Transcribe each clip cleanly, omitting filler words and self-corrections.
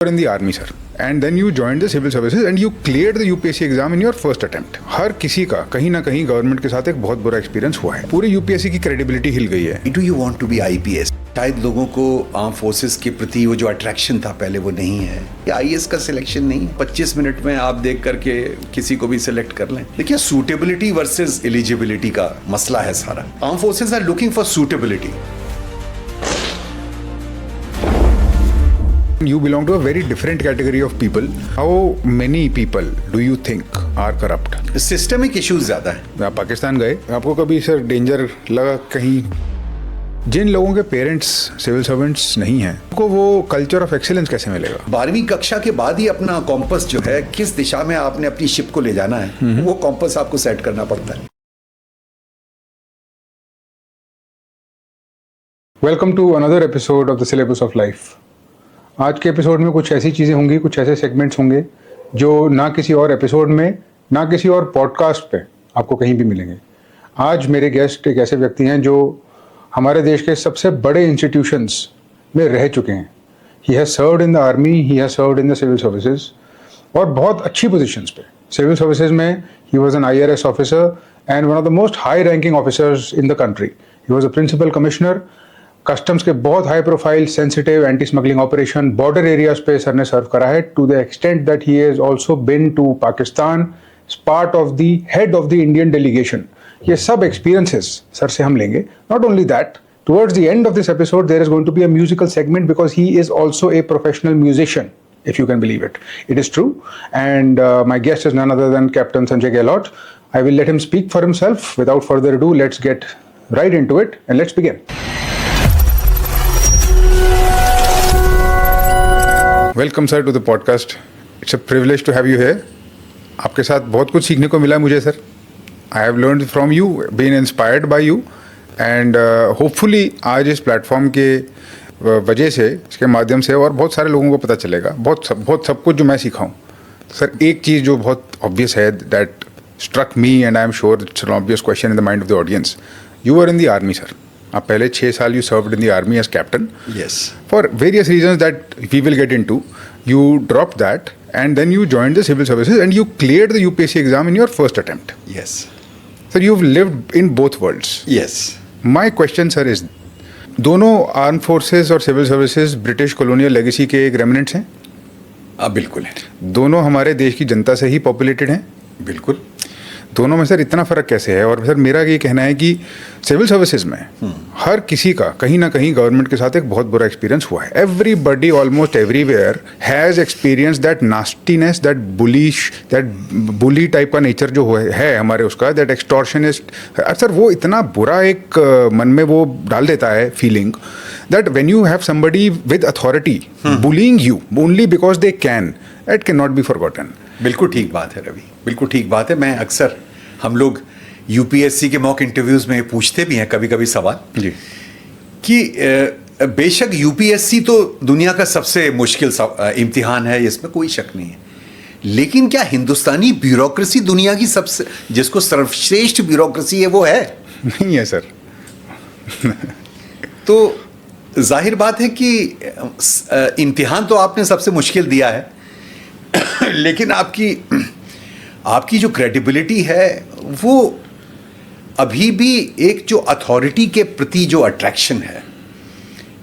in the army, sir, and then you joined the civil services and you cleared the UPSC exam in your first attempt. हर किसी का कहीं ना कहीं government के साथ एक बहुत बुरा एक्सपीरियंस हुआ है. पूरे यूपीएससी की क्रेडिबिलिटी हिल गई है. Do you want to be IPS? शायद लोगों को आर्म फोर्सेस के प्रति वो जो अट्रैक्शन था पहले वो नहीं है. IAS का सिलेक्शन नहीं, 25 मिनट में आप देख करके किसी को भी सिलेक्ट कर लें. देखिए, सूटेबिलिटी वर्सेस एलिजिबिलिटी का मसला है सारा. Arm forces are looking for suitability. You belong to a very different category of people. How many people do you think are corrupt? Systemic issues ज्यादा है. आप पाकिस्तान गए, आपको कभी सर डेंजर लगा कहीं? जिन लोगों के पेरेंट्स सिविल सर्वेंट्स नहीं हैं, उनको वो कल्चर ऑफ एक्सीलेंस कैसे मिलेगा? 12वीं कक्षा के बाद ही अपना कॉम्पस जो है, किस दिशा में आपने अपनी शिप को ले जाना है, वो कॉम्पस आपको सेट करना पड़ता है. Welcome to another episode of the syllabus of life. आज के एपिसोड में कुछ ऐसी चीज़ें होंगी, कुछ ऐसे सेगमेंट्स होंगे जो ना किसी और एपिसोड में, ना किसी और पॉडकास्ट पे आपको कहीं भी मिलेंगे. आज मेरे गेस्ट एक ऐसे व्यक्ति हैं जो हमारे देश के सबसे बड़े इंस्टीट्यूशंस में रह चुके हैं. He has served in the army, he has served in the civil services और बहुत अच्छी पोजीशंस पे. सिविल सर्विसेज में he was an IRS officer and one of the most high ranking officers in the country. He was a principal commissioner. Customs के बहुत high profile sensitive anti smuggling operation border areas पे sir ने serve करा है, to the extent that he has also bin to Pakistan, part of the head of the Indian delegation. ये सब experiences sir से हम लेंगे. Not only that, towards the end of this episode there is going to be a musical segment because he is also a professional musician, if you can believe it. It is true. And my guest is none other than Captain Sanjay Gehlot. I will let him speak for himself. Without further ado, let's get right into it and let's begin. Welcome sir to the podcast. It's a privilege to have you here. आपके साथ बहुत कुछ सीखने को मिला है मुझे sir. I have learned from you, been inspired by you and hopefully आज इस प्लेटफॉर्म के वजह से, इसके माध्यम से और बहुत सारे लोगों को पता चलेगा बहुत सब कुछ जो मैं सीखा हूँ. सर एक चीज़ जो बहुत ऑब्वियस है that struck me and I am sure it's an obvious question in the mind of the audience. You are in the army sir. आप पहले 6 साल you served in the army as captain. Yes. For various reasons that we will get into, you dropped that and then you joined the civil services and you cleared the UPSC exam in your first attempt. Yes. So you've lived in both worlds. Yes. My question sir is, दोनों arm forces और civil services British colonial legacy के एक remnants हैं? बिल्कुल है. दोनों हमारे देश की जनता से ही पॉपुलेटेड हैं? बिल्कुल. दोनों में सर इतना फ़र्क कैसे है? और सर मेरा ये कहना है कि सिविल सर्विसेज में हर किसी का कहीं ना कहीं गवर्नमेंट के साथ एक बहुत बुरा एक्सपीरियंस हुआ है. Everybody almost everywhere has experience that nastiness, that bully type का नेचर जो है हमारे उसका, दैट एक्सटॉर्शनिस्ट. सर वो इतना बुरा एक मन में वो डाल देता है feeling that when you have somebody with authority bullying you only because they can, it can not be forgotten. बिल्कुल ठीक बात है रवि, बिल्कुल ठीक बात है. मैं अक्सर, हम लोग यूपीएससी के मॉक इंटरव्यूज में पूछते भी हैं कभी कभी सवाल जी कि बेशक यूपीएससी तो दुनिया का सबसे मुश्किल इम्तिहान है, इसमें कोई शक नहीं है, लेकिन क्या हिंदुस्तानी ब्यूरोक्रेसी दुनिया की सबसे, जिसको सर्वश्रेष्ठ ब्यूरोक्रेसी है, वो है? नहीं है सर. तो जाहिर बात है कि इम्तिहान तो आपने सबसे मुश्किल दिया है, लेकिन आपकी जो क्रेडिबिलिटी है वो अभी भी एक जो अथॉरिटी के प्रति जो अट्रैक्शन है,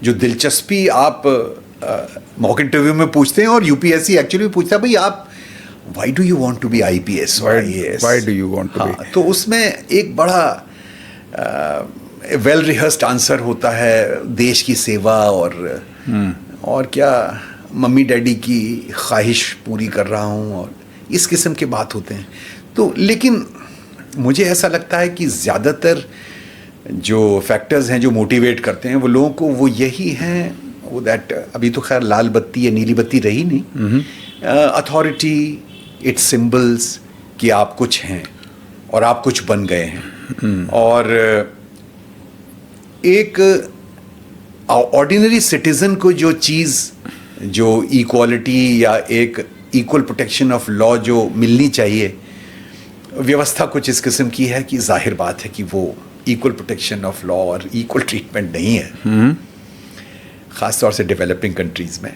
जो दिलचस्पी आप मॉक इंटरव्यू में पूछते हैं और यूपीएससी एक्चुअली पूछता है, भाई आप why do you want to be IPS और IAS, why do you want to be. तो उसमें एक बड़ा वेल रिहर्स्ड आंसर होता है, देश की सेवा और क्या मम्मी डैडी की ख्वाहिश पूरी कर रहा हूँ, और इस किस्म के बात होते हैं. तो लेकिन मुझे ऐसा लगता है कि ज़्यादातर जो फैक्टर्स हैं जो मोटिवेट करते हैं वो लोगों को, वो यही हैं, वो दैट अभी तो खैर लाल बत्ती या नीली बत्ती रही नहीं, अथॉरिटी, इट्स सिंबल्स कि आप कुछ हैं और आप कुछ बन गए हैं. और एक ऑर्डिनरी सिटीज़न को जो चीज़, जो इक्वालिटी या एक इक्वल प्रोटेक्शन ऑफ लॉ जो मिलनी चाहिए, व्यवस्था कुछ इस किस्म की है कि जाहिर बात है कि वो इक्वल प्रोटेक्शन ऑफ लॉ और इक्वल ट्रीटमेंट नहीं है, ख़ास तौर से डेवलपिंग कंट्रीज़ में.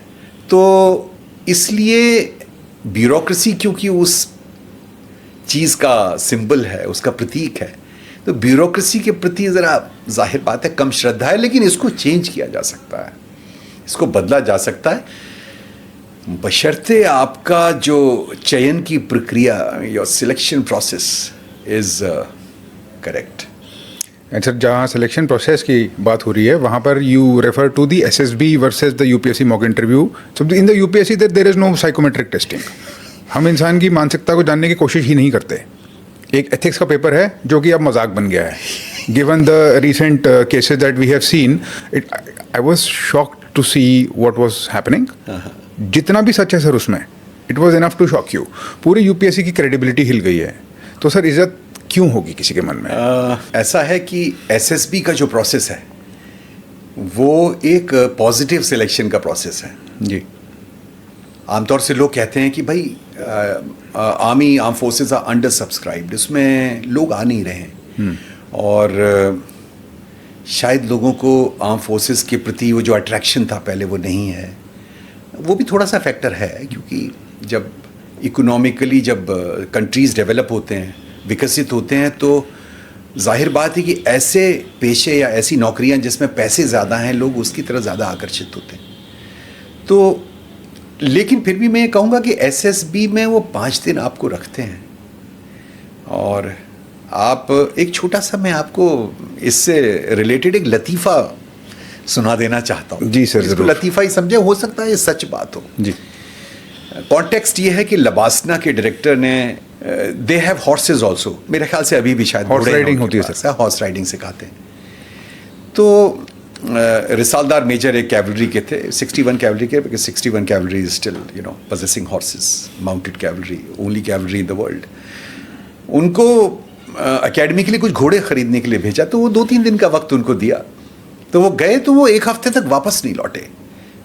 तो इसलिए ब्यूरोक्रेसी क्योंकि उस चीज़ का सिंबल है, उसका प्रतीक है, तो ब्यूरोक्रेसी के प्रति ज़रा जाहिर बात है कम श्रद्धा है, लेकिन इसको चेंज किया जा सकता है, इसको बदला जा सकता है, बशर्ते आपका जो चयन की प्रक्रिया, your selection process is correct. And sir, जहाँ सिलेक्शन प्रोसेस की बात हो रही है वहाँ पर you refer to the SSB versus the UPSC mock interview. So in the UPSC there is no psychometric testing. हम इंसान की मानसिकता को जानने की कोशिश ही नहीं करते। एक एथिक्स का पेपर है जो कि अब मजाक बन गया है। Given the recent cases that we have seen, I was shocked to see what was happening. जितना भी सच है सर उसमें, it was enough to shock you. पूरी यूपीएससी की क्रेडिबिलिटी हिल गई है। तो सर इज्जत क्यों होगी किसी के मन में? ऐसा है कि एसएसबी का जो प्रोसेस है वो एक पॉजिटिव सिलेक्शन का प्रोसेस है जी। आमतौर से लोग कहते हैं कि भाई army arm forces are under subscribed, इसमें लोग आ नहीं रहे हैं, और शायद लोगों को आर्म फोर्सेस के प्रति वो जो अट्रैक्शन था पहले वो नहीं है। वो भी थोड़ा सा फैक्टर है, क्योंकि जब इकोनॉमिकली जब कंट्रीज़ डेवलप होते हैं, विकसित होते हैं, तो जाहिर बात है कि ऐसे पेशे या ऐसी नौकरियां जिसमें पैसे ज़्यादा हैं, लोग उसकी तरफ ज़्यादा आकर्षित होते हैं। तो लेकिन फिर भी मैं ये कहूँगा कि एसएसबी में वो 5 दिन आपको रखते हैं, और आप एक छोटा सा, मैं आपको इससे रिलेटेड एक लतीफ़ा सुना देना चाहता हूँ। जी सर, ज़रूर। लतीफ़ा ही समझे, हो सकता है ये सच बात हो जी। कॉन्टेक्स्ट ये है कि लबासना के डायरेक्टर ने, दे हैव हॉर्सेज ऑल्सो, मेरे ख्याल से अभी भी शायद हॉर्स राइडिंग होती है सर, हॉर्स राइडिंग सिखाते हैं। तो रिसालदार मेजर एक कैवलरी के थे, 61 कैवलरी के, because 61 cavalry is still possessing horses, mounted cavalry, only cavalry in the world. उनको अकेडमी के लिए कुछ घोड़े खरीदने के लिए भेजा, तो वो 2-3 दिन का वक्त उनको दिया। तो वो गए, तो वो 1 हफ्ते तक वापस नहीं लौटे।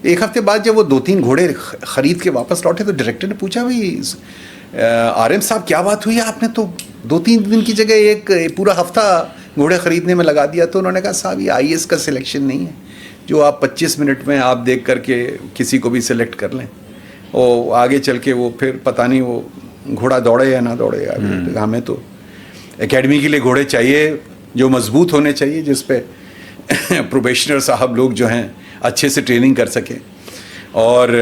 1 हफ्ते बाद जब वो 2-3 घोड़े खरीद के वापस लौटे, तो डायरेक्टर ने पूछा, भाई आरएम साहब क्या बात हुई है, आपने तो 2-3 दिन की जगह एक पूरा हफ्ता घोड़े खरीदने में लगा दिया। तो उन्होंने कहा, साहब ये आईएएस का सिलेक्शन नहीं है जो आप 25 मिनट में आप देख करके किसी को भी सिलेक्ट कर लें, और आगे चल के वो फिर पता नहीं वो घोड़ा दौड़े या ना दौड़े। हमें तो एकेडमी के लिए घोड़े चाहिए जो मजबूत होने चाहिए, जिस पे प्रोबेशनर साहब लोग जो हैं अच्छे से ट्रेनिंग कर सकें, और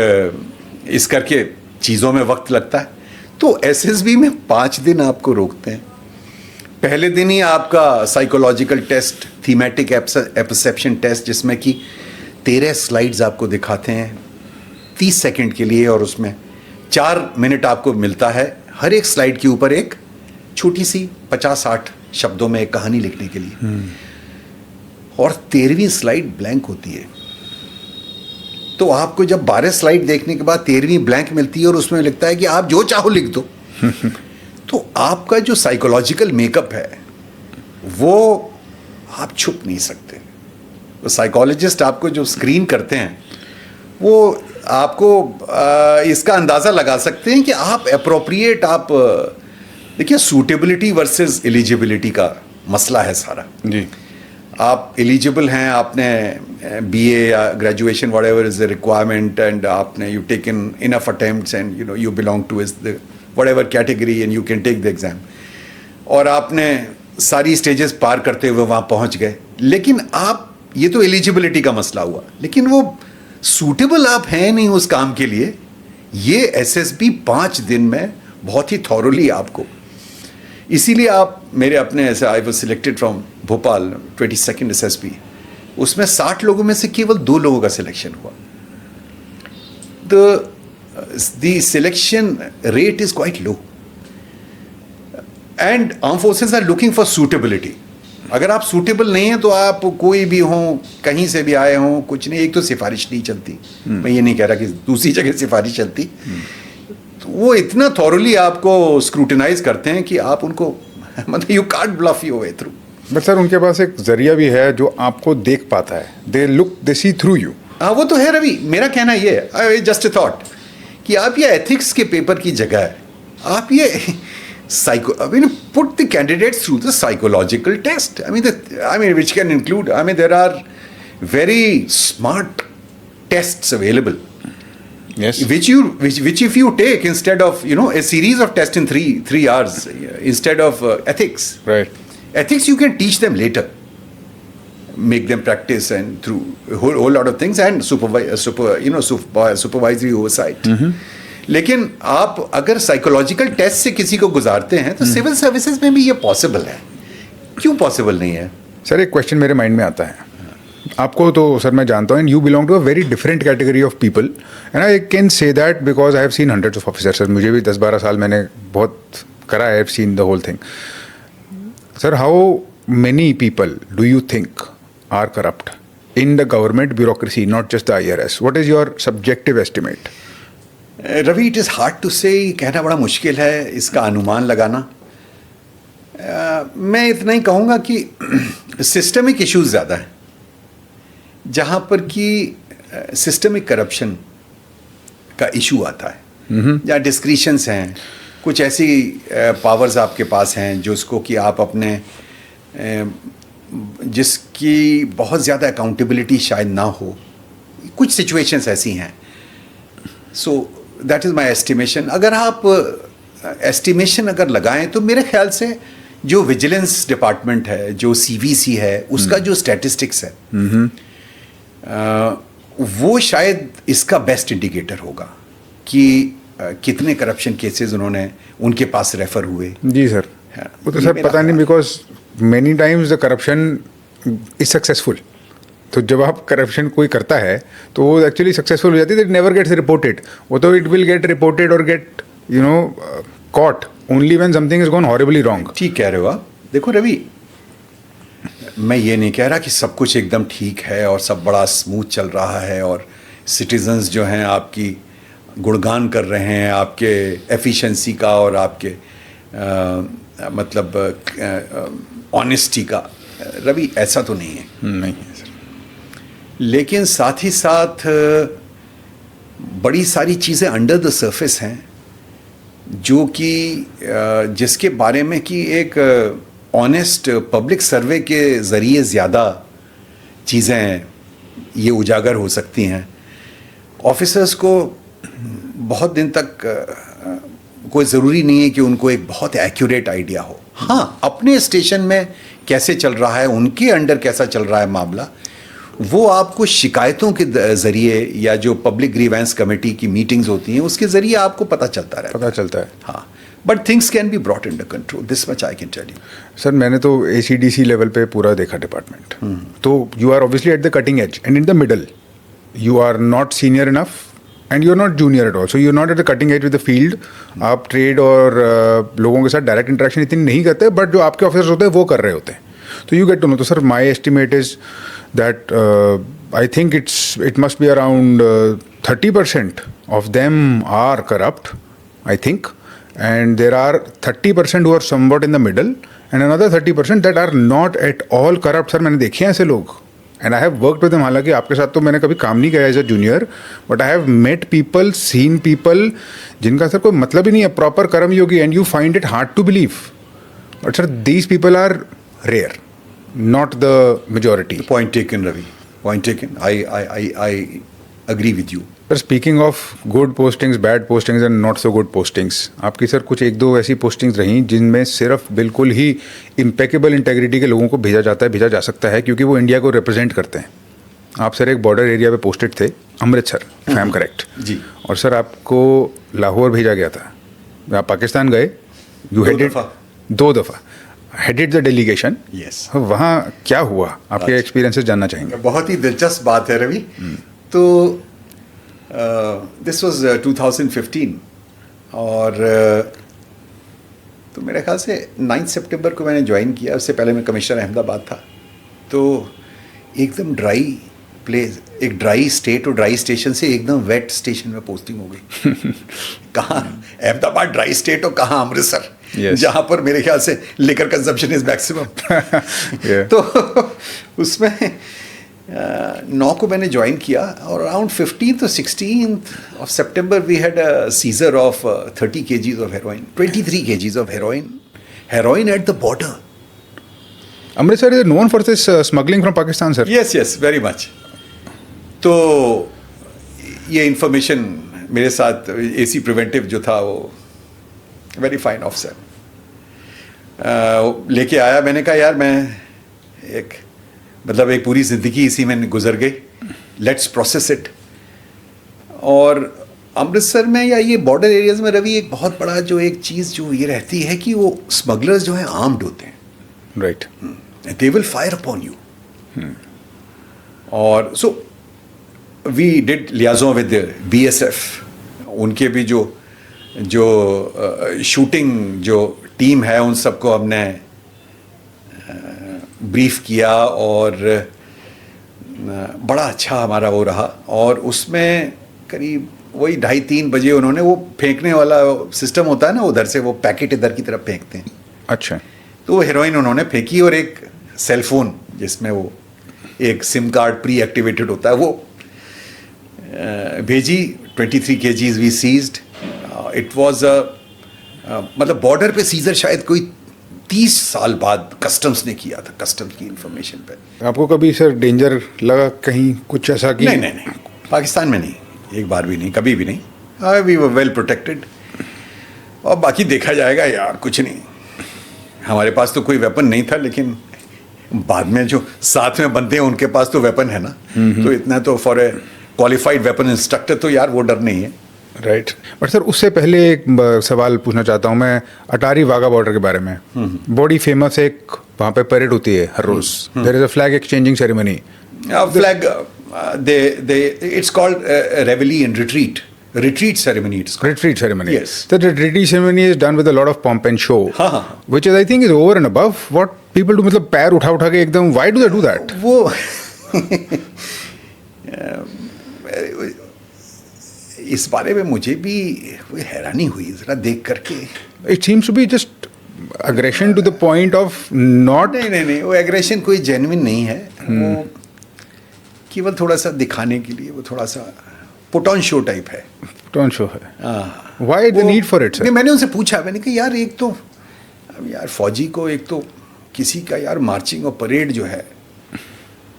इस करके चीज़ों में वक्त लगता है। तो एसएसबी में 5 दिन आपको रोकते हैं। पहले दिन ही आपका साइकोलॉजिकल टेस्ट, थीमेटिक एपर्सेप्शन टेस्ट, जिसमें कि 13 स्लाइड्स आपको दिखाते हैं 30 सेकंड के लिए, और उसमें 4 मिनट आपको मिलता है हर एक स्लाइड के ऊपर एक छोटी सी 50-60 शब्दों में एक कहानी लिखने के लिए, और 13वीं स्लाइड ब्लैंक होती है। तो आपको जब 12 स्लाइड देखने के बाद 13वीं ब्लैंक मिलती है, और उसमें लिखता है कि आप जो चाहो लिख दो। तो आपका जो साइकोलॉजिकल मेकअप है वो आप छुप नहीं सकते। तो साइकोलॉजिस्ट आपको जो स्क्रीन करते हैं वो आपको इसका अंदाज़ा लगा सकते हैं कि आप अप्रोप्रिएट, आप देखिए सूटेबिलिटी वर्सेस एलिजिबिलिटी का मसला है सारा जी। आप एलिजिबल हैं, आपने बीए या graduation whatever is the requirement, and आपने you taken enough attempts, and you belong to is the whatever category, and you can take the exam, और आपने सारी स्टेजेस पार करते हुए वहाँ पहुँच गए। लेकिन आप, ये तो एलिजिबिलिटी का मसला हुआ, लेकिन वो सूटेबल आप हैं नहीं उस काम के लिए। ये एसएसबी 5 दिन में बहुत ही थॉरोली आपको, इसीलिए आप मेरे अपने ऐसे, I was selected from Bhopal 22nd SSB, उसमें 60 लोगों में से केवल 2 लोगों का सिलेक्शन हुआ। The selection rate is quite low, and arm forces are looking for suitability. अगर आप सूटेबल नहीं हैं तो आप कोई भी हो, कहीं से भी आए हों, कुछ नहीं, एक तो सिफारिश नहीं चलती, मैं ये नहीं कह रहा कि दूसरी जगह सिफारिश चलती, तो वो इतना थॉरली आपको स्क्रूटिनाइज करते हैं कि आप उनको मतलब you can't bluff your way through. But sir उनके पास एक जरिया भी है जो आपको देख पाता है, दे सी थ्रू यू। हाँ वो तो है रवि, मेरा कहना ये है, जस्ट अ थॉट, कि आप ये एथिक्स के पेपर की जगह है, आप ये put the candidates through the psychological test. I mean, which can include, there are very smart tests available. Yes. which if you take instead of a series of tests in 3 hours instead of ethics. Right. Ethics you can teach them later, make them practice and through a whole lot of things and supervisory oversight. लेकिन आप अगर psychological test से किसी को गुजारते हैं तो civil services में भी ये पॉसिबल है, क्यों पॉसिबल नहीं है? सर एक क्वेश्चन मेरे माइंड में आता है, आपको तो सर मैं जानता हूँ, and you belong to a very different category of people, and I can say that because I have seen hundreds of officers. Sir मुझे भी 10-12 साल मैंने बहुत करा, I have seen the whole thing. Sir how many people do you think are corrupt in the government bureaucracy, not just the IRS? What is your subjective estimate? Ravi, it is hard to say, कहना बड़ा मुश्किल है, इसका अनुमान लगाना. मैं इतना ही कहूँगा कि सिस्टमिक इश्यूज ज़्यादा है, जहाँ पर कि सिस्टमिक करप्शन का इशू आता है, जहाँ डिस्क्रिशंस हैं, कुछ ऐसी पावर्स आपके पास हैं जो उसको कि आप अपने जिसकी बहुत ज़्यादा अकाउंटेबिलिटी शायद ना हो, कुछ सिचुएशंस ऐसी हैं. So that is my estimation. अगर आप एस्टिमेशन अगर लगाएं तो मेरे ख्याल से जो विजिलेंस डिपार्टमेंट है, जो CVC है, उसका जो स्टैटिस्टिक्स है वो शायद इसका बेस्ट इंडिकेटर होगा कि कितने करप्शन केसेस उन्होंने उनके पास रेफर हुए. जी सर. वो तो सर पता नहीं, because many times the corruption is successful. तो जब आप करप्शन कोई करता है तो वो एक्चुअली सक्सेसफुल हो जाती है, इट नेवर गेट्स रिपोर्टेड. वो तो इट विल गेट रिपोर्टेड और get caught only when something is gone horribly wrong. ठीक कह रहे हो आप. देखो रवि, मैं ये नहीं कह रहा कि सब कुछ एकदम ठीक है और सब बड़ा स्मूथ चल रहा है और सिटीजन्स जो हैं आपकी गुणगान कर रहे हैं आपके एफिशिएंसी का और आपके मतलब ऑनेस्टी का. रवि, ऐसा तो नहीं है. नहीं है सर. लेकिन साथ ही साथ बड़ी सारी चीज़ें अंडर द सरफेस हैं जो कि जिसके बारे में कि एक ऑनेस्ट पब्लिक सर्वे के ज़रिए ज़्यादा चीज़ें ये उजागर हो सकती हैं. ऑफिसर्स को बहुत दिन तक कोई ज़रूरी नहीं है कि उनको एक बहुत एक्यूरेट आइडिया हो. हाँ, अपने स्टेशन में कैसे चल रहा है, उनके अंडर कैसा चल रहा है मामला, वो आपको शिकायतों के ज़रिए या जो पब्लिक ग्रीवेंस कमेटी की मीटिंग्स होती हैं उसके ज़रिए आपको पता चलता है. हाँ, but things can be brought under control, this much I can tell you. Sir मैंने तो ACDC लेवल पे पूरा देखा डिपार्टमेंट. तो you are obviously at the cutting edge and in the middle. You are not senior enough and you are not junior at all, so you are not at the cutting as with the field. आप trade और लोगों के साथ direct interaction इतनी नहीं करते, but जो आपके ऑफिसर्स होते हैं वो कर रहे होते हैं. तो यू गेट टू नो. तो sir my estimate is that I think it must be around 30% of them are corrupt, I think, and there are 30% who are somewhat in the middle and another 30% that are not at all corrupt. Sir मैंने देखे हैं ऐसे लोग and I have worked with them. हालांकि आपके साथ तो मैंने कभी काम नहीं किया as a junior, but I have met people, seen people जिनका सर कोई मतलब ही नहीं है, प्रॉपर कर्मयोगी, and you find it hard to believe. But sir, these people are rare, not the majority. Point taken, Ravi. Point taken. I agree with you. Sir speaking of good postings, bad postings and not so good postings, आपकी sir कुछ 1-2 ऐसी postings रहीं जिनमें सिर्फ बिल्कुल ही impeccable integrity के लोगों को भेजा जा सकता है क्योंकि वो इंडिया को रिप्रेजेंट करते हैं. आप सर एक बॉर्डर एरिया पे पोस्टेड थे, Amritsar, if I am correct जी. और सर आपको लाहौर भेजा गया था. आप पाकिस्तान गए, यू हेडेड 2 दफ़ा हेडेड द डेलीगेशन. यस. वहाँ क्या हुआ, आपके एक्सपीरियंसेस जानना चाहेंगे. बहुत ही दिलचस्प बात है रवि. तो दिस वाज 2015 और तो मेरे ख्याल से 9 सितंबर को मैंने ज्वाइन किया. उससे पहले मैं कमिश्नर अहमदाबाद था. तो एकदम ड्राई प्लेस, एक ड्राई स्टेट और ड्राई स्टेशन से एकदम वेट स्टेशन में पोस्टिंग हो गई. कहाँ अहमदाबाद ड्राई स्टेट और कहाँ अमृतसर, yes. जहाँ पर मेरे ख्याल से लिकर कंजम्पशन इज मैक्सिमम. तो उसमें 9 को मैंने ज्वाइन किया और around 15th or 16th of September we had a seizure of 30 kgs of heroin, 23 kgs of heroin at the border. Amritsar is known for this smuggling from Pakistan, sir. Yes, very much. तो ये information मेरे साथ AC preventive जो था वो very fine officer लेके आया। मैंने कहा यार मैं एक पूरी ज़िंदगी इसी में गुजर गई, लेट्स प्रोसेस इट। और अमृतसर में या ये बॉर्डर एरियाज में रवि एक बहुत बड़ा जो एक चीज़ जो ये रहती है कि वो स्मगलर्स जो हैं आर्म्ड होते हैं, right, they will fire upon you. और so we did liaison with BSF, उनके भी जो शूटिंग जो टीम है उन सबको हमने ब्रीफ किया और बड़ा अच्छा हमारा वो रहा। और उसमें करीब वही 2:30-3 बजे उन्होंने वो फेंकने वाला सिस्टम होता है ना, उधर से वो पैकेट इधर की तरफ फेंकते हैं। अच्छा, तो वो हेरोइन उन्होंने फेंकी और एक सेलफोन जिसमें वो एक सिम कार्ड प्री एक्टिवेटेड होता है वो भेजी। 23 kgs we seized. It was मतलब बॉर्डर पे सीजर शायद कोई 30 साल बाद कस्टम्स ने किया था, कस्टम्स की इंफॉर्मेशन पे। आपको कभी सर डेंजर लगा कहीं कुछ ऐसा कि? नहीं, पाकिस्तान में नहीं, एक बार भी नहीं, कभी भी नहीं। We were well protected. और बाकी देखा जाएगा यार, कुछ नहीं, हमारे पास तो कोई वेपन नहीं था, लेकिन बाद में जो साथ में बनते हैं उनके पास तो वेपन है ना, तो इतना तो for a qualified weapon instructor तो यार वो डर नहीं है। राइट। बट सर उससे पहले एक सवाल पूछना चाहता हूँ मैं अटारी वाघा बॉर्डर के बारे में। बड़ी फेमस एक वहाँ पे परेड होती है हर रोज, there is a flag exchanging ceremony. Flag it's called reveille and retreat ceremony. It's called. Retreat ceremony. Yes. So the retreat ceremony is done with a lot of pomp and show, which is I think is over and above what people do. मतलब पैर उठा के एकदम, why do they do that? वो इस बारे में मुझे भी हैरानी हुई जरा देख करके। It seems to be just aggression to the point of not. नहीं, वो एग्रेशन कोई जेन्युइन नहीं है। वो केवल थोड़ा सा दिखाने के लिए, वो थोड़ा सा पुट ऑन शो टाइप है। पुट ऑन शो है। Why the need for it, sir? नहीं, मैंने उनसे पूछा, मैंने कहा यार एक तो अब यार फौजी को एक तो किसी का यार मार्चिंग और परेड जो है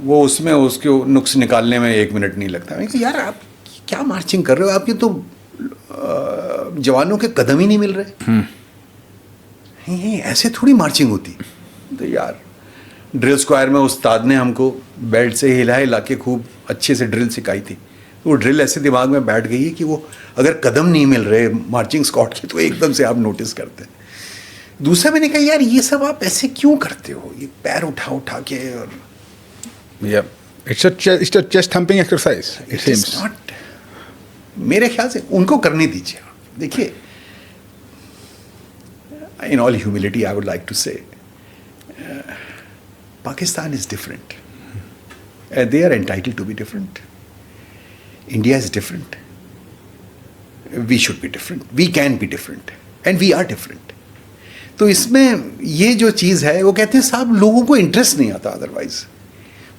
वो उसमें उसके नुक्स निकालने में 1 मिनट नहीं लगता। मैंने कहा यार आप क्या मार्चिंग कर रहे हो, आपके तो जवानों के कदम ही नहीं मिल रहे। ऐसे थोड़ी मार्चिंग होती। तो यार ड्रिल स्क्वायर में उस्ताद ने हमको बेल्ट से हिला के खूब अच्छे से ड्रिल सिखाई थी। वो ड्रिल ऐसे दिमाग में बैठ गई है कि वो अगर कदम नहीं मिल रहे मार्चिंग स्क्वाड के तो एकदम से आप नोटिस करते हैं। दूसरा मैंने कहा यार ये सब आप ऐसे क्यों करते हो, ये पैर उठा के। और it's a chest thumping exercise. It seems not, मेरे ख्याल से उनको करने दीजिए। देखिए, in all humility I would like to say Pakistan is different. They are entitled to be different. India is different. We should be different. We can be different. And we are different. तो इसमें ये जो चीज़ है वो कहते हैं साहब लोगों को इंटरेस्ट नहीं आता अदरवाइज।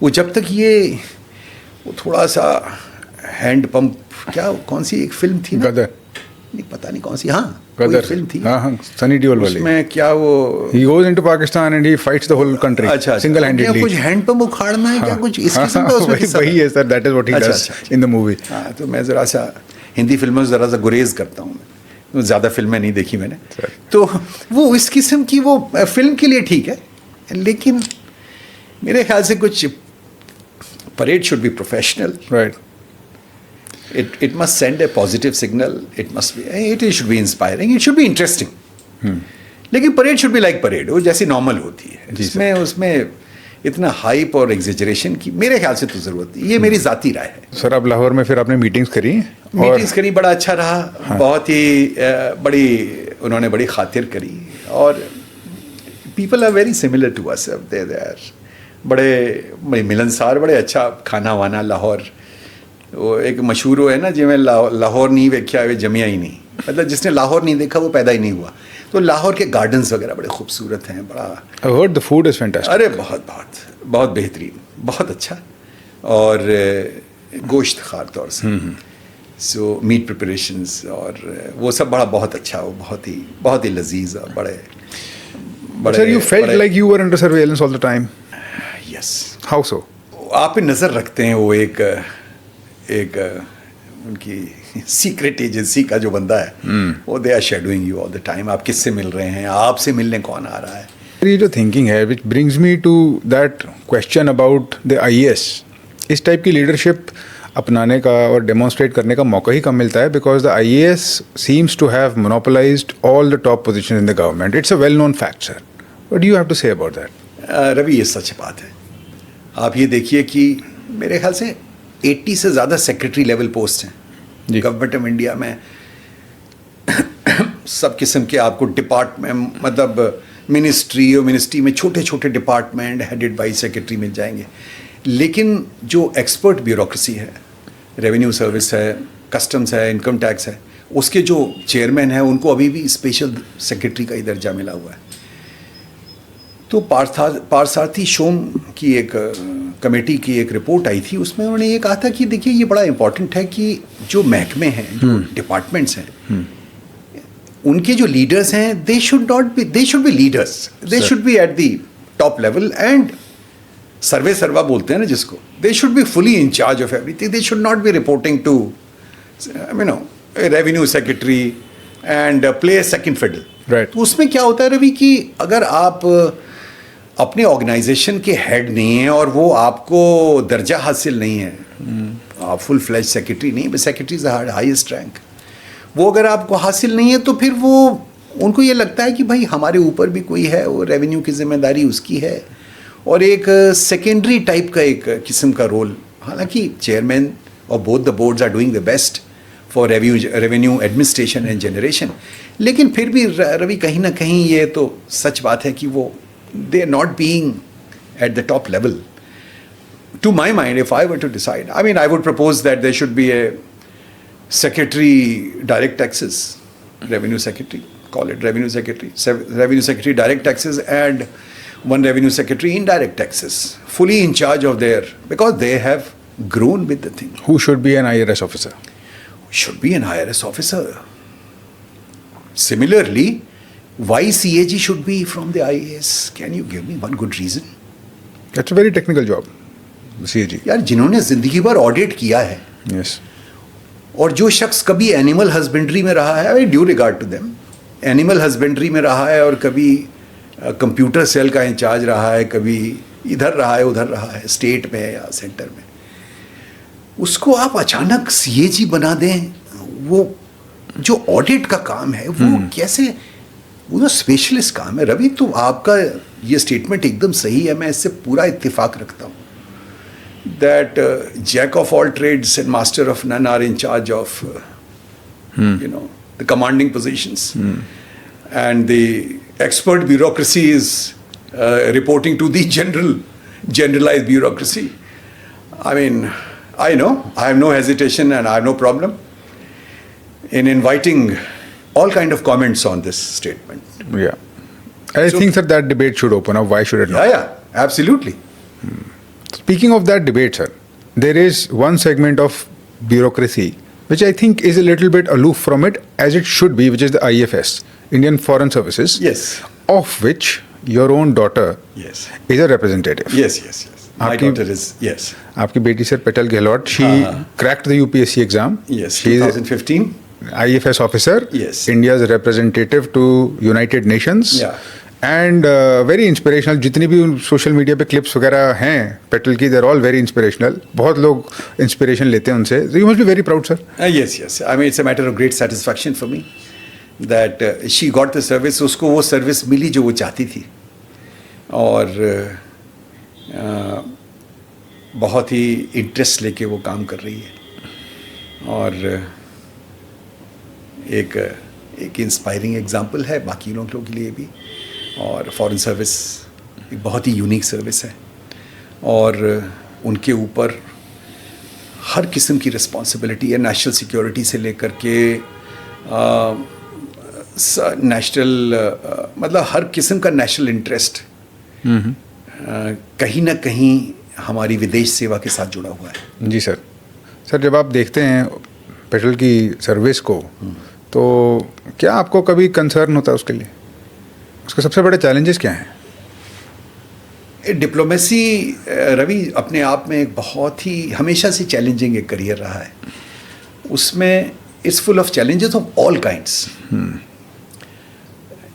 वो जब तक ये वो थोड़ा सा हैंड पंप, क्या कौन सी एक फिल्म थी ना? गदर, नहीं पता नहीं कौन सी, कोई फिल्म थी। सनी देओल वाली। उसमें क्या वो he goes into Pakistan and he fights the whole country single handedly। कुछ हैंड पंप उखाड़ना है क्या, कुछ इस किस्म का उसमें हिस्सा वही है sir, that is what he does in the movie। तो मैं ज़रा सा हिंदी फिल्मों से ज़रा सा गुरेज करता हूँ, मैं ज़्यादा फिल्में नहीं देखी मैंने। तो वो इस किस्म की वो फिल्म के लिए ठीक है, लेकिन मेरे ख्याल से कुछ parade should be professional. Right. It must send a positive signal. It should be inspiring. It should be interesting. लेकिन parade should be like parade, वो जैसी नॉर्मल होती है, जिसमें उसमें इतना हाइप और एग्जेजरेशन की मेरे ख्याल से तो जरूरत नहीं। ये मेरी जाती राय है। सर अब लाहौर में फिर आपने मीटिंग्स करी, बड़ा अच्छा रहा। बहुत ही बड़ी उन्होंने बड़ी खातिर करी और people are very similar to us. They are बड़े मिलनसार, बड़े अच्छा खाना वाना। लाहौर वो एक मशहूर है ना, जिमें लाहौर नहीं देखा वे जमिया ही नहीं, मतलब जिसने लाहौर नहीं देखा वो पैदा ही नहीं हुआ। तो लाहौर के गार्डन्स वगैरह बड़े खूबसूरत हैं। बड़ा I heard the food is fantastic। अरे बहुत बेहतरीन, बहुत अच्छा। और गोश्त खास तौर से, सो मीट प्रिपरेशंस और वो सब बहुत अच्छा, वो बहुत ही लजीज और बड़े। Sir, you felt like you were under surveillance all the time? Yes. How so? आप पे नज़र रखते हैं वो एक उनकी सीक्रेट एजेंसी का जो बंदा है वो they are shadowing you all the time. आप किससे मिल रहे हैं, आपसे मिलने कौन आ रहा है. ये जो थिंकिंग है which brings me to that question about the IAS. इस टाइप की लीडरशिप अपनाने का और डेमोन्स्ट्रेट करने का मौका ही कम मिलता है because the IAS seems to have monopolised all the top position in the government. It's a well known fact sir. What do you have to say about that? Ravi, ये सच बात है. आप ये देखिए कि मेरे ख्याल से 80 से ज़्यादा सेक्रेटरी लेवल पोस्ट हैं गवर्नमेंट ऑफ इंडिया में. सब किस्म के आपको डिपार्टमेंट, मतलब मिनिस्ट्री और मिनिस्ट्री में छोटे छोटे डिपार्टमेंट हेडेड बाई सेक्रेटरी मिल जाएंगे. लेकिन जो एक्सपर्ट ब्यूरोक्रेसी है, रेवेन्यू सर्विस है, कस्टम्स है, इनकम टैक्स है, उसके जो चेयरमैन हैं उनको अभी भी स्पेशल सेक्रेटरी का ही दर्जा मिला हुआ है. तो पारसारथी शोम की एक कमेटी की एक रिपोर्ट आई थी, उसमें उन्होंने ये कहा था कि देखिए ये बड़ा इंपॉर्टेंट है कि जो महकमे हैं, जो डिपार्टमेंट्स हैं, उनके जो लीडर्स हैं they should be leaders, they should be at the top level and सर्वे सर्वा बोलते हैं ना जिसको, they should be fully in charge of everything. They should not be reporting to revenue secretary and play second fiddle. Right. तो उसमें क्या होता है रवि कि अगर आप अपने ऑर्गेनाइजेशन के हेड नहीं हैं और वो आपको दर्जा हासिल नहीं है, आप फुल फ्लैश सेक्रेटरी नहीं, but secretary is the highest rank, वो अगर आपको हासिल नहीं है तो फिर वो उनको ये लगता है कि भाई हमारे ऊपर भी कोई है, वो रेवेन्यू की जिम्मेदारी उसकी है, और एक सेकेंडरी टाइप का एक किस्म का रोल. हालांकि चेयरमैन और both the boards are doing the best for revenue administration and generation, लेकिन फिर भी रवि कहीं ना कहीं ये तो सच बात है कि वो they are not being at the top level. To my mind, if I were to decide, I mean I would propose that there should be a secretary direct taxes, revenue secretary, call it revenue secretary direct taxes, and one revenue secretary indirect taxes, fully in charge of their, because they have grown with the thing. Who should be an IRS officer? Should be an IRS officer. Similarly, why CAG should be from the IAS? Can you give me one good reason? That's a very technical job, CAG. यार जिन्होंने जिंदगी भर audit किया है, Yes. और जो शख्स कभी एनिमल हस्बेंड्री में रहा है, due regard to them, animal husbandry में रहा है और कभी कंप्यूटर सेल का इंचार्ज रहा है, कभी इधर रहा है उधर रहा है, स्टेट में या सेंटर में, उसको आप अचानक CAG बना दें. वो जो ऑडिट का काम है वो कैसे, वो तो स्पेशलिस्ट काम है. रवि, तो आपका ये स्टेटमेंट एकदम सही है, मैं इससे पूरा इत्तेफाक रखता हूँ. That jack of all trades and master of none are in charge of the commanding positions, and the expert bureaucracy is reporting to the generalized bureaucracy. I mean, I know I have no hesitation and I have no problem in inviting all kind of comments on this statement. Yeah. I think that debate should open up. Why should it not? Yeah, absolutely. Speaking of that debate, sir, there is one segment of bureaucracy which I think is a little bit aloof from it, as it should be, which is the IFS, Indian Foreign Services, Yes. of which your own daughter Yes. is a representative. Yes. My daughter is, yes. आपकी बेटी sir petal Gehlot, she cracked the UPSC exam. Yes, She is 2015. IFS officer, Yes. India's representative to United Nations. Yeah. And very inspirational. जितनी भी social media पे clips वगैरह हैं petal की, देर all very inspirational. बहुत लोग इंस्पिरेशन लेते हैं उनसे. You must be very proud sir. Yes. I mean, it's a matter of great satisfaction for me that she got the service. उसको वो सर्विस मिली जो वो चाहती थी, और बहुत ही इंटरेस्ट लेके वो काम कर रही है, और एक इंस्पायरिंग एग्जाम्पल है बाकी लोगों के लिए भी. और फॉरेन सर्विस एक बहुत ही यूनिक सर्विस है, और उनके ऊपर हर किस्म की रिस्पॉन्सिबिलिटी है, नेशनल सिक्योरिटी से लेकर के नेशनल, मतलब हर किस्म का नेशनल इंटरेस्ट कहीं ना कहीं हमारी विदेश सेवा के साथ जुड़ा हुआ है. जी सर. सर, जब आप देखते हैं पेट्रोल की सर्विस को, तो क्या आपको कभी कंसर्न होता है उसके लिए? उसके सबसे बड़े चैलेंजेस क्या हैं? डिप्लोमेसी रवि अपने आप में एक बहुत ही हमेशा से चैलेंजिंग एक करियर रहा है. उसमें it's full of challenges of all kinds.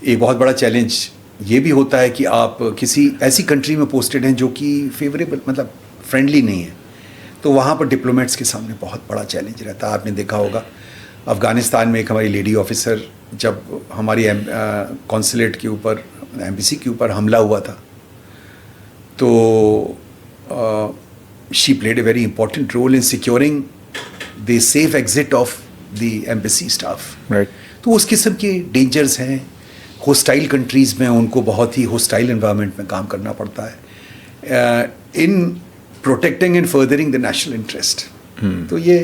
एक बहुत बड़ा चैलेंज ये भी होता है कि आप किसी ऐसी कंट्री में पोस्टेड हैं जो कि फेवरेबल मतलब फ्रेंडली नहीं है, तो वहाँ पर डिप्लोमेट्स के सामने बहुत बड़ा चैलेंज रहता है। आपने देखा होगा अफ़गानिस्तान में एक हमारी लेडी ऑफिसर, जब हमारी कॉन्सुलेट के ऊपर, एम्बेसी के ऊपर हमला हुआ था, तो she played a very important role in securing the safe exit of the embassy staff. Right. तो उस किस्म के डेंजर्स हैं। होस्टाइल कंट्रीज़ में उनको बहुत ही होस्टाइल एनवायरनमेंट में काम करना पड़ता है in protecting and furthering the national interest. तो ये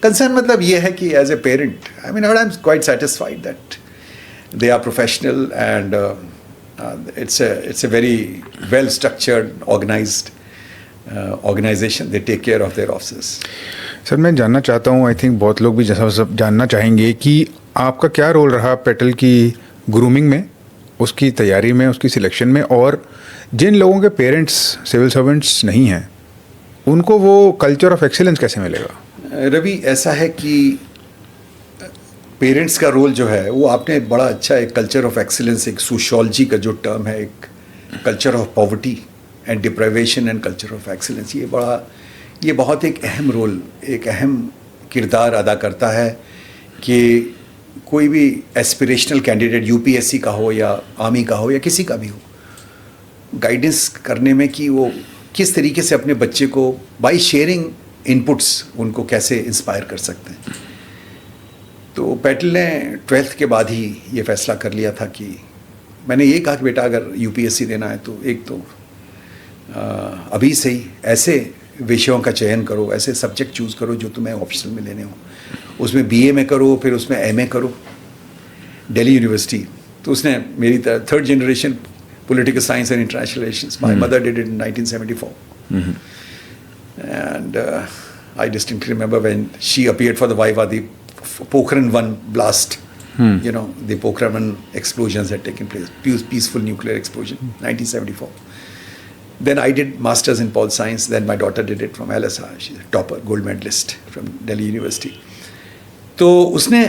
कंसर्न मतलब ये है कि as a parent I mean I am quite satisfied that they are professional and it's a very well structured organized organization. They take care of their officers. Sir मैं जानना चाहता हूँ, आई थिंक बहुत लोग भी जैसा सब जानना चाहेंगे कि आपका क्या रोल रहा पेटल की ग्रूमिंग में, उसकी तैयारी में, उसकी सिलेक्शन में, और जिन लोगों के पेरेंट्स सिविल सर्वेंट्स नहीं हैं उनको वो कल्चर ऑफ एक्सीलेंस कैसे मिलेगा? रवि, ऐसा है कि पेरेंट्स का रोल जो है वो आपने बड़ा अच्छा एक कल्चर ऑफ एक्सीलेंस, एक सोशियोलॉजी का जो टर्म है, एक culture of poverty and deprivation and culture of excellence, ये बहुत एक अहम रोल, एक अहम किरदार अदा करता है कि कोई भी एस्पिरेशनल कैंडिडेट यूपीएससी का हो या आर्मी का हो या किसी का भी हो, गाइडेंस करने में कि वो किस तरीके से अपने बच्चे को बाय शेयरिंग इनपुट्स उनको कैसे इंस्पायर कर सकते हैं। तो पेटल ने 12th के बाद ही ये फैसला कर लिया था कि मैंने ये कहा कि बेटा अगर यूपीएससी देना है तो एक तो अभी से ही ऐसे विषयों का चयन करो, ऐसे सब्जेक्ट चूज़ करो जो तुम्हें ऑप्शनल में लेने हो, उसमें बीए में करो, फिर उसमें एमए करो दिल्ली यूनिवर्सिटी। तो उसने मेरी 3rd generation political science and international relations, my mother did it in 1974 and I distinctly remember when she appeared for the viva the Pokhran 1 blast, you know, the Pokhran 1 explosions had taken place, peaceful nuclear explosion, 1974. Then I did masters in pol science, then my daughter did it from LSR, she's a topper, gold medalist from Delhi University. तो उसने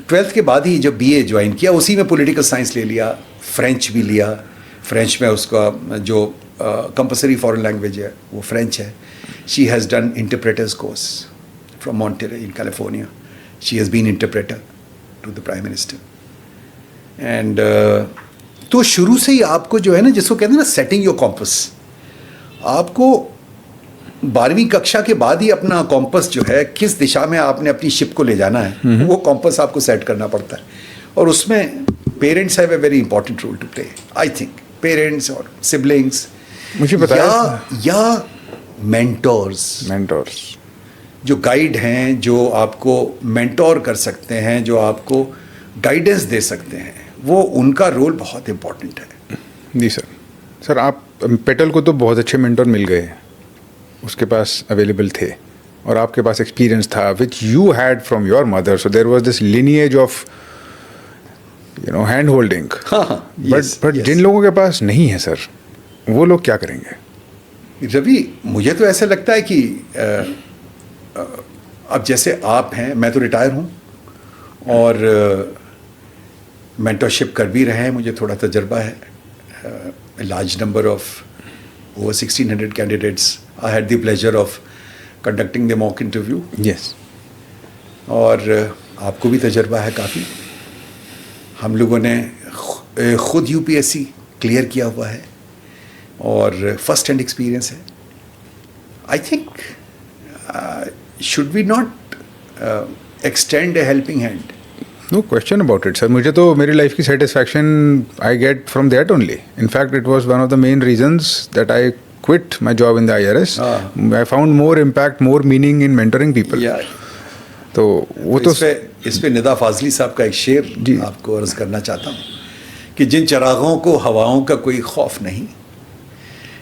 12th के बाद ही जब BA join किया, उसी में political science ले लिया, फ्रेंच भी लिया। फ्रेंच में उसका जो कंपलसरी फॉरेन लैंग्वेज है वो फ्रेंच है। She has done interpreters course from Monterey in California. She has been interpreter to the Prime Minister. And तो शुरू से ही आपको जो है ना, जिसको कहते हैं ना सेटिंग योर कॉम्पस, आपको 12वीं कक्षा के बाद ही अपना कॉम्पस जो है, किस दिशा में आपने अपनी शिप को ले जाना है, वो कॉम्पस आपको सेट करना पड़ता है। और उसमें parents have a very important role to play. I think parents और सिबलिंग्स मुझे बताया या मेंटोर्स जो गाइड हैं, जो आपको मेंटोर कर सकते हैं, जो आपको गाइडेंस दे सकते हैं, वो उनका रोल बहुत इम्पोर्टेंट है। जी सर। सर आप पेटल को तो बहुत अच्छे मेंटोर मिल गए, उसके पास अवेलेबल थे, और आपके पास एक्सपीरियंस था which you had from your mother, so there was this lineage of hand holding. But जिन लोगों के पास नहीं है सर, वो लोग क्या करेंगे? रवि, मुझे तो ऐसा लगता है कि अब जैसे आप हैं, मैं तो रिटायर हूँ और मेंटरशिप कर भी रहे हैं, मुझे थोड़ा तजर्बा है। Large number of over 1600 candidates I had the pleasure of conducting the mock interview. Yes. और आपको भी तजर्बा है काफ़ी। हम लोगों ने खुद यूपीएससी क्लियर किया हुआ है और फर्स्ट हैंड एक्सपीरियंस है। I think should we not extend a helping hand? No question about it, sir. मुझे तो मेरी लाइफ की satisfaction I get from that only. In fact, it was one of the main reasons that I quit my job in the IRS. I found more impact, more meaning in mentoring people. Yeah. तो वो तो इस पे निदा फाजली साहब का एक शेर आपको अर्ज करना चाहता हूँ कि जिन चरागों को हवाओं का कोई खौफ नहीं,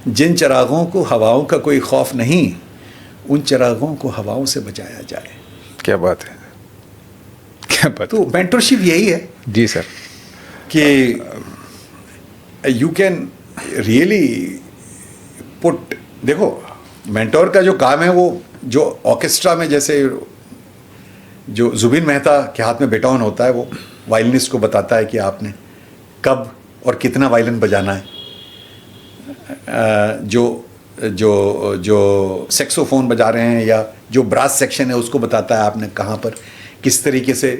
जिन चरागों को हवाओं का कोई खौफ नहीं, उन चरागों को हवाओं से बचाया जाए। क्या बात है, क्या बात। तो मेंटरशिप यही है जी सर, कि यू कैन रियली पुट, देखो मेंटोर का जो काम है वो जो ऑर्केस्ट्रा में जैसे जो जुबिन मेहता के हाथ में बेटॉन होता है, वो वायलिनिस्ट को बताता है कि आपने कब और कितना वायलिन बजाना है। जो जो जो सेक्सोफोन बजा रहे हैं या जो ब्रास सेक्शन है उसको बताता है आपने कहाँ पर किस तरीके से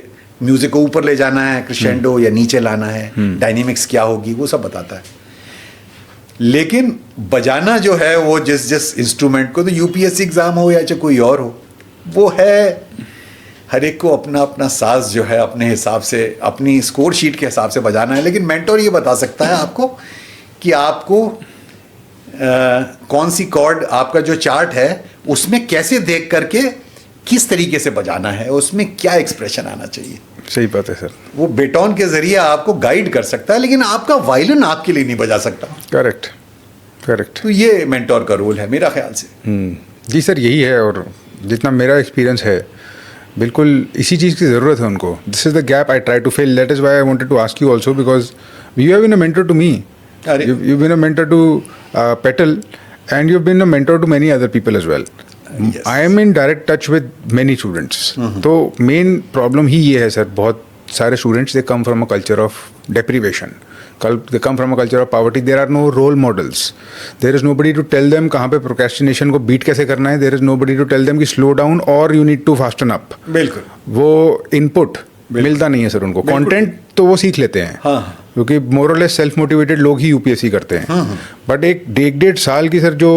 म्यूजिक को ऊपर ले जाना है, क्रेशेंडो या नीचे लाना है, डायनेमिक्स क्या होगी, वो सब बताता है। लेकिन बजाना जो है वो जिस इंस्ट्रूमेंट को, तो यूपीएससी एग्जाम हो या चाहे कोई और हो, वो है हर एक को अपना अपना साज जो है अपने हिसाब से, अपनी स्कोर शीट के हिसाब से बजाना है। लेकिन मेंटोर ये बता सकता है आपको कि आपको कौन सी कॉर्ड, आपका जो चार्ट है उसमें कैसे देख करके किस तरीके से बजाना है, उसमें क्या एक्सप्रेशन आना चाहिए। सही बात है सर। वो बेटॉन के जरिए आपको गाइड कर सकता है, लेकिन आपका वायलिन आपके लिए नहीं बजा सकता। Correct correct. तो ये मेंटोर का रोल है मेरा ख्याल से। जी सर, यही है। और जितना मेरा एक्सपीरियंस है, बिल्कुल इसी चीज़ की ज़रूरत है उनको। This is the gap I try to fill. That is why I wanted to ask you also, because you have been a mentor to me, you've been a mentor to Petal, and you've been a mentor to many other people as well. Yes. I am in direct touch with many students. तो main problem ही ये है sir, बहुत सारे students they come from a culture of deprivation, they come from a culture of poverty. There are no role models. There is nobody to tell them कहाँ पे procrastination को beat कैसे करना है. There is nobody to tell them कि slow down or you need to fasten up. बिल्कुल। वो input मिलता नहीं है सर उनको। कंटेंट तो वो सीख लेते हैं, हाँ। क्योंकि मोरलेस सेल्फ मोटिवेटेड लोग ही यूपीएससी करते हैं। बट एक 1.5 साल की सर जो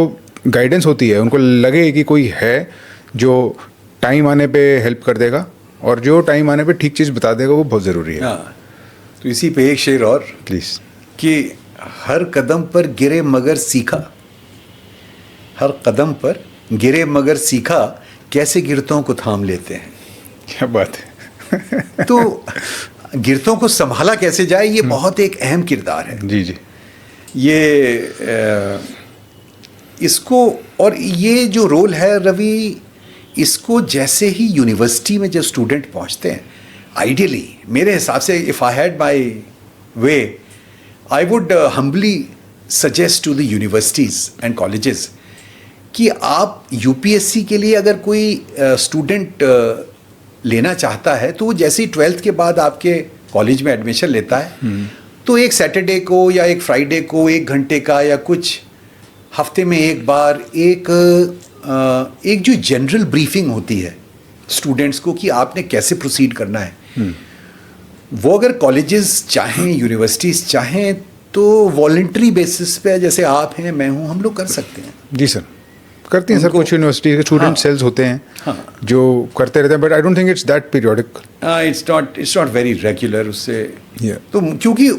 गाइडेंस होती है, उनको लगे कि कोई है जो टाइम आने पे हेल्प कर देगा और जो टाइम आने पे ठीक चीज़ बता देगा, वो बहुत ज़रूरी है। हाँ। तो इसी पे एक शेर और प्लीज़, कि हर कदम पर गिरे मगर सीखा, हर कदम पर गिरे मगर सीखा, कैसे गिरतों को थाम लेते हैं। क्या बात है। तो गिरतों को संभाला कैसे जाए, ये बहुत एक अहम किरदार है। जी जी। ये इसको, और ये जो रोल है रवि, इसको जैसे ही यूनिवर्सिटी में जब स्टूडेंट पहुंचते हैं, आइडियली मेरे हिसाब से, if I had my way, I would humbly suggest to the universities and colleges कि आप यूपीएससी के लिए अगर कोई स्टूडेंट लेना चाहता है, तो वो जैसे ही 12th के बाद आपके कॉलेज में एडमिशन लेता है, तो एक सैटरडे को या एक फ्राइडे को 1 घंटे का या कुछ हफ्ते में एक बार एक जो जनरल ब्रीफिंग होती है स्टूडेंट्स को कि आपने कैसे प्रोसीड करना है, वो अगर कॉलेजेस चाहें, यूनिवर्सिटीज़ चाहें, तो वॉलंटरी बेसिस पे, जैसे आप हैं, मैं हूँ, हम लोग कर सकते हैं। जी सर, करती हैं सर। कुछ यूनिवर्सिटी के स्टूडेंट सेल्स होते हैं जो करते रहते हैं, but I don't think it's that periodic. It's not very regular उससे। तो क्योंकि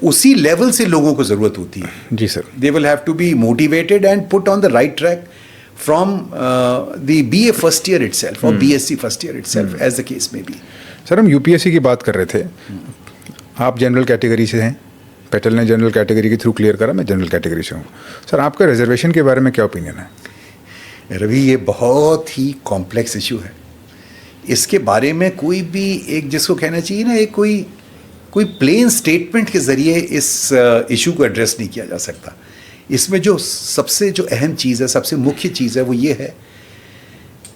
उसी लेवल से लोगों को ज़रूरत होती है। जी sir. They will have to be motivated and put on the right track from the BA first year itself और BSc first year itself, as the case may be. Sir, हम यूपीएससी की बात कर रहे थे। आप जनरल कैटेगरी से हैं, पेटल ने जनरल कैटेगरी के थ्रू क्लियर करा, मैं जनरल कैटेगरी से हूँ। सर, आपका रिजर्वेशन के बारे में क्या ओपिनियन है? रवि, ये बहुत ही कॉम्प्लेक्स इशू है। इसके बारे में कोई भी एक, जिसको कहना चाहिए ना, एक कोई प्लेन स्टेटमेंट के ज़रिए इस इशू को एड्रेस नहीं किया जा सकता। इसमें जो सबसे जो अहम चीज़ है, सबसे मुख्य चीज़ है, वो ये है,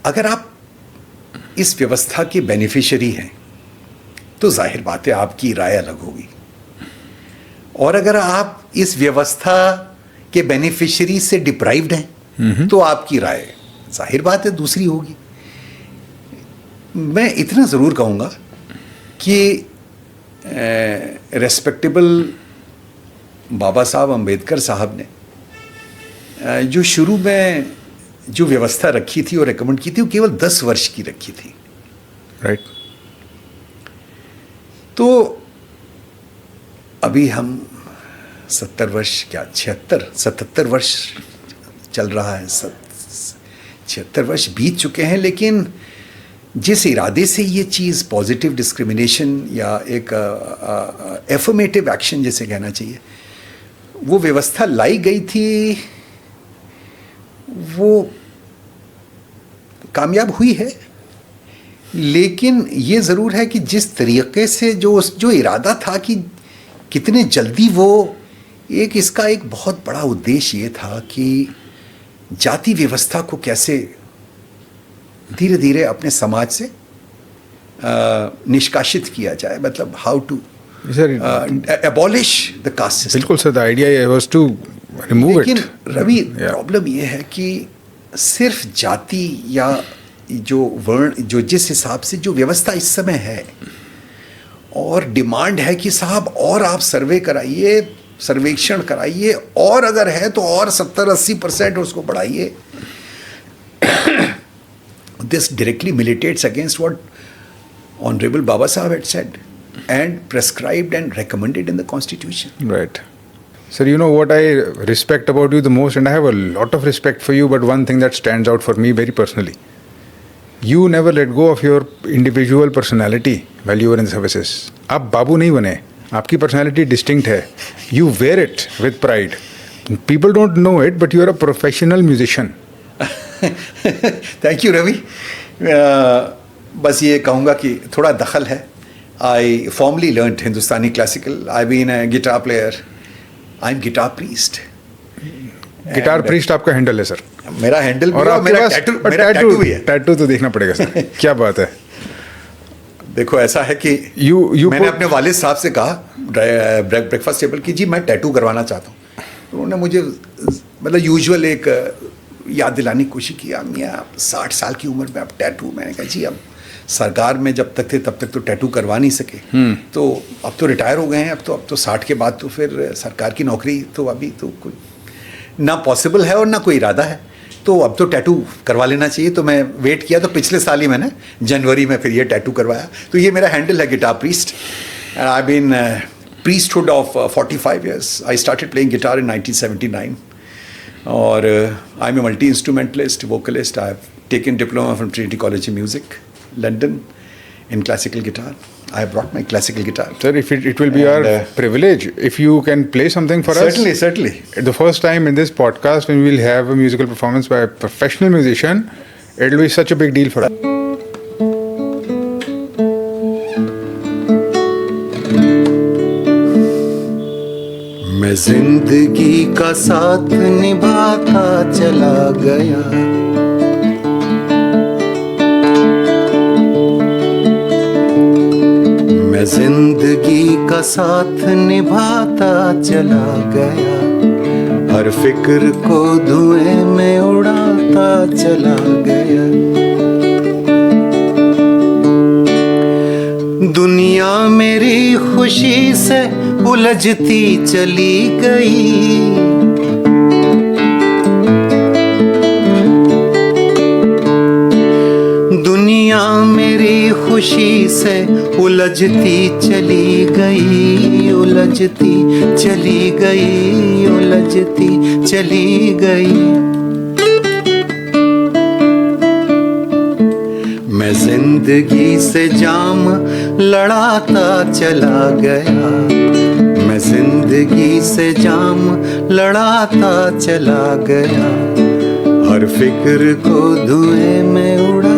अगर आप इस व्यवस्था के बेनिफिशियरी हैं, तो जाहिर बात है आपकी राय अलग होगी, और अगर आप इस व्यवस्था के बेनिफिशियरी से डिप्राइव्ड हैं, तो आपकी राय जाहिर बात है दूसरी होगी। मैं इतना ज़रूर कहूँगा कि रेस्पेक्टेबल बाबा साहब अम्बेडकर साहब ने जो शुरू में जो व्यवस्था रखी थी और रिकमेंड की थी, वो केवल 10 वर्ष की रखी थी। राइट। तो अभी हम 70 वर्ष, क्या 77 वर्ष चल रहा है, 76 वर्ष बीत चुके हैं, लेकिन जिस इरादे से ये चीज़ पॉजिटिव डिस्क्रिमिनेशन या एक एफर्मेटिव एक्शन जिसे कहना चाहिए, वो व्यवस्था लाई गई थी, वो कामयाब हुई है। लेकिन ये ज़रूर है कि जिस तरीके से जो इरादा था कि कितने जल्दी वो इसका एक बहुत बड़ा उद्देश्य ये था कि जाति व्यवस्था को कैसे धीरे धीरे अपने समाज से निष्कासित किया जाए, मतलब how to abolish the caste system. बिल्कुल sir, the idea was to remove लेकिन इट। रवि, प्रॉब्लम ये है कि सिर्फ जाति या जो वर्ण, जो जिस हिसाब से जो व्यवस्था इस समय है और डिमांड है कि साहब और आप सर्वे कराइए, सर्वेक्षण कराइए, और अगर है तो और 70-80% उसको बढ़ाइए। This directly militates against what honourable Baba Saheb had said and prescribed and recommended in the constitution. Right. Sir, you know what I respect about you the most, and I have a lot of respect for you, but one thing that stands out for me very personally, you never let go of your individual personality while you were in services. आप बाबू नहीं बने, आपकी personality distinct है. You wear it with pride. People don't know it, but you are a professional musician. Thank you, Ravi. बस ये कहूँगा कि थोड़ा दखल है. I formally learnt Hindustani classical. I've been a guitar player. I'm guitar priest. Guitar priest आपका handle है sir, मेरा हैंडल और आपके मेरा पास टैटू भी है. टैटू तो देखना पड़ेगा सर। क्या बात है। देखो ऐसा है कि मैंने अपने वालिद साहब से कहा ब्रेकफास्ट टेबल की, जी मैं टैटू करवाना चाहता हूँ। तो उन्होंने मुझे मतलब यूजुअल एक याद दिलाने की कोशिश किया, मियाँ 60 साल की उम्र में अब टैटू। मैंने कहा जी अब सरकार में जब तक थे तब तक तो टैटू करवा नहीं सके, तो अब तो रिटायर हो गए हैं, अब तो 60 के बाद तो फिर सरकार की नौकरी तो अभी तो कोई ना पॉसिबल है और ना कोई इरादा है, तो अब तो टैटू करवा लेना चाहिए। तो मैं वेट किया, तो पिछले साल ही मैंने जनवरी में फिर ये टैटू करवाया। तो ये मेरा हैंडल है, guitar priest. And I been priesthood of 45 years. I started playing guitar in 1979. और I'm a multi-instrumentalist, vocalist. I've taken diploma from Trinity College of Music, London, in classical guitar. I brought my classical guitar. Sir, if it will be our privilege if you can play something for us. Certainly. The first time in this podcast when we will have a musical performance by a professional musician, it will be such a big deal for us. मैं जिंदगी का साथ निभाता चला गया, मैं जिंदगी का साथ निभाता चला गया, हर फिक्र को धुएं में उड़ाता चला गया। दुनिया मेरी खुशी से उलझती चली गई, दुनिया मेरी खुशी से उलझती चली गई, उलझती चली गई, उलझती चली गई। मैं जिंदगी से जाम लड़ाता चला गया, मैं जिंदगी से जाम लड़ाता चला गया, हर फिक्र को धुएं में उड़ा।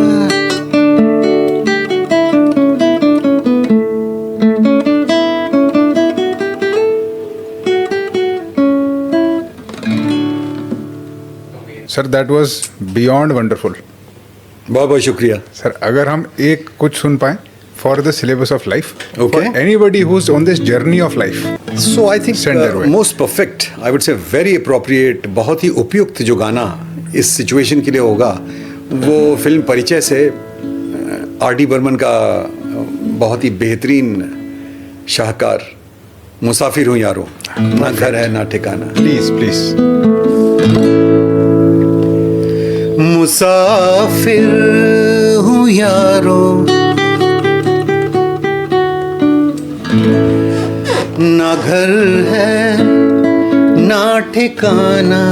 Sir, that was beyond wonderful. बहुत बहुत शुक्रिया सर। अगर हम एक कुछ सुन पाए for the syllabus of life, Okay. for anybody who's on this journey of life. So I think Send their way. most perfect, I would say very appropriate, बहुत ही उपयुक्त जो गाना इस सिचुएशन के लिए होगा वो फिल्म परिचय से R.D. बर्मन का बहुत ही बेहतरीन शाहकार मुसाफिर हूँ यारो, ना घर है ना ठिकाना। Please, please. मुसाफिर हूँ यारो, ना घर है ना ठिकाना,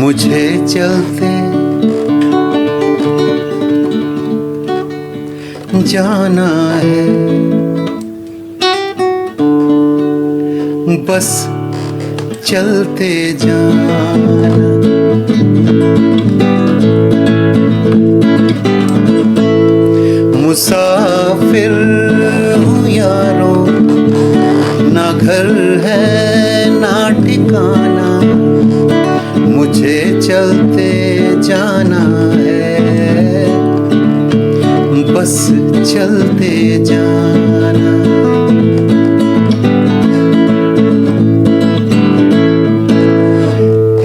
मुझे चलते जाना है, बस चलते जाना। मुसाफिर हूँ यारो, ना घर है ना ठिकाना, मुझे चलते जाना है, बस चलते जाना।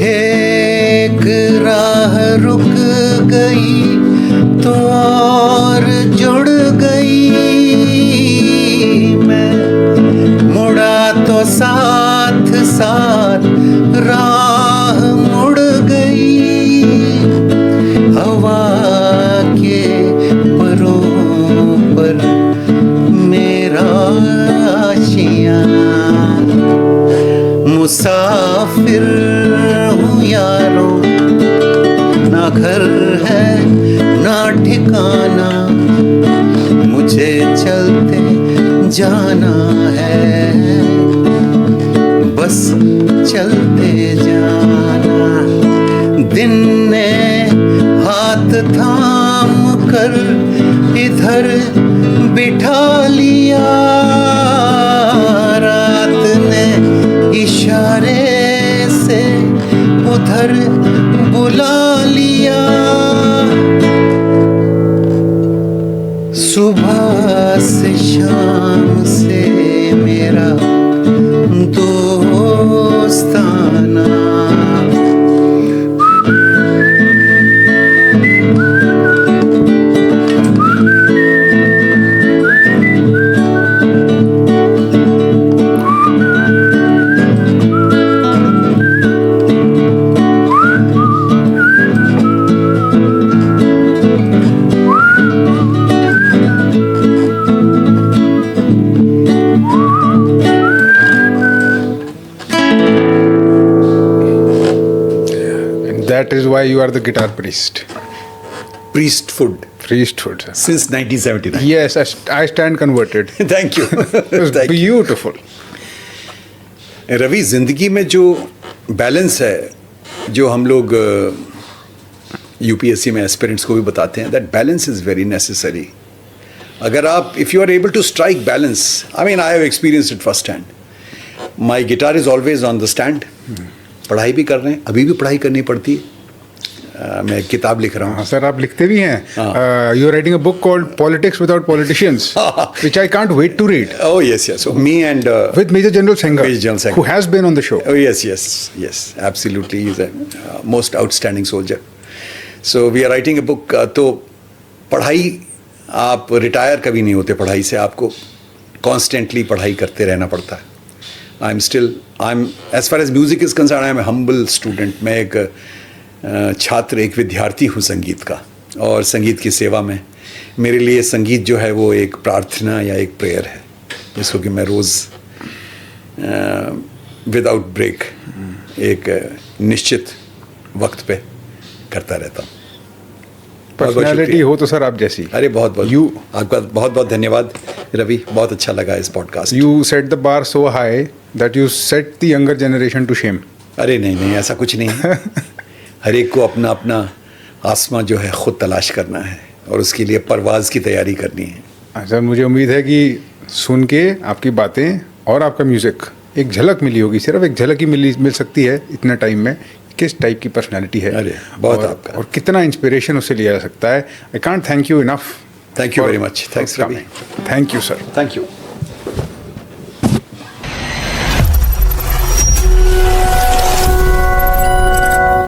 एक राह रुक गई तो और जुड़ गई, मैं मुड़ा तो साथ साथ राह मुड़ गई। हवा के परों पर मेरा आशियाँ, मुसाफिर हूँ यारों, ना घर है ना ठिकाना, मुझे चलते जाना है, बस चलते जाना। दिन ने हाथ थाम कर इधर बिठा लिया, रात ने इशारे से उधर बुला लिया। सुबह से शाम से मेरा दोस्ताना। That is why you are the guitar priest. Priesthood Priesthood. since 1979. Yes, I stand converted. Thank you. It was Thank you. beautiful. Ravi, जिंदगी में जो बैलेंस है, जो हम लोग यूपीएससी में एस्पिरेंट्स को भी बताते हैं, that balance is very necessary. अगर आप if you are able to strike balance, I mean I have experience it first hand. My guitar is always on the stand. पढ़ाई भी कर रहे हैं, अभी भी पढ़ाई करनी पड़ती है. मैं एक किताब लिख रहा हूँ. हाँ सर, आप लिखते भी हैं. You are writing a book called politics without politicians, which I can't wait to read. Oh yes, yes. So me and With Major General Singh, Major General Singh, who has been on the show. Oh yes, yes, yes. Absolutely, he's a most outstanding soldier. So we are writing a book. तो पढ़ाई, आप retire कभी नहीं होते पढ़ाई से. आपको constantly पढ़ाई करते रहना पड़ता है. I'm as far as music is concerned, I'm a humble student. मैं एक छात्र, एक विद्यार्थी हूँ संगीत का, और संगीत की सेवा में मेरे लिए संगीत जो है वो एक प्रार्थना या एक प्रेयर है, जिसको कि मैं रोज़ विदाउट ब्रेक एक निश्चित वक्त पे करता रहता हूँ. पर्सनालिटी हो तो सर आप जैसी. अरे बहुत आपका बहुत बहुत धन्यवाद रवि. बहुत अच्छा लगा इस podcast. You set the bar so high that you set the younger generation to shame. अरे नहीं, ऐसा कुछ नहीं है. हर एक को अपना अपना आसमां जो है खुद तलाश करना है, और उसके लिए परवाज़ की तैयारी करनी है. सर मुझे उम्मीद है कि सुन के आपकी बातें और आपका म्यूज़िक एक झलक मिली होगी. सिर्फ एक झलक ही मिल सकती है इतना टाइम में, किस टाइप की पर्सनालिटी है. अरे बहुत आपका. और कितना इंस्पिरेशन उससे लिया जा सकता है. I can't thank you enough. Thank you very much. Thanks Ravi. Thank you sir. Thank you.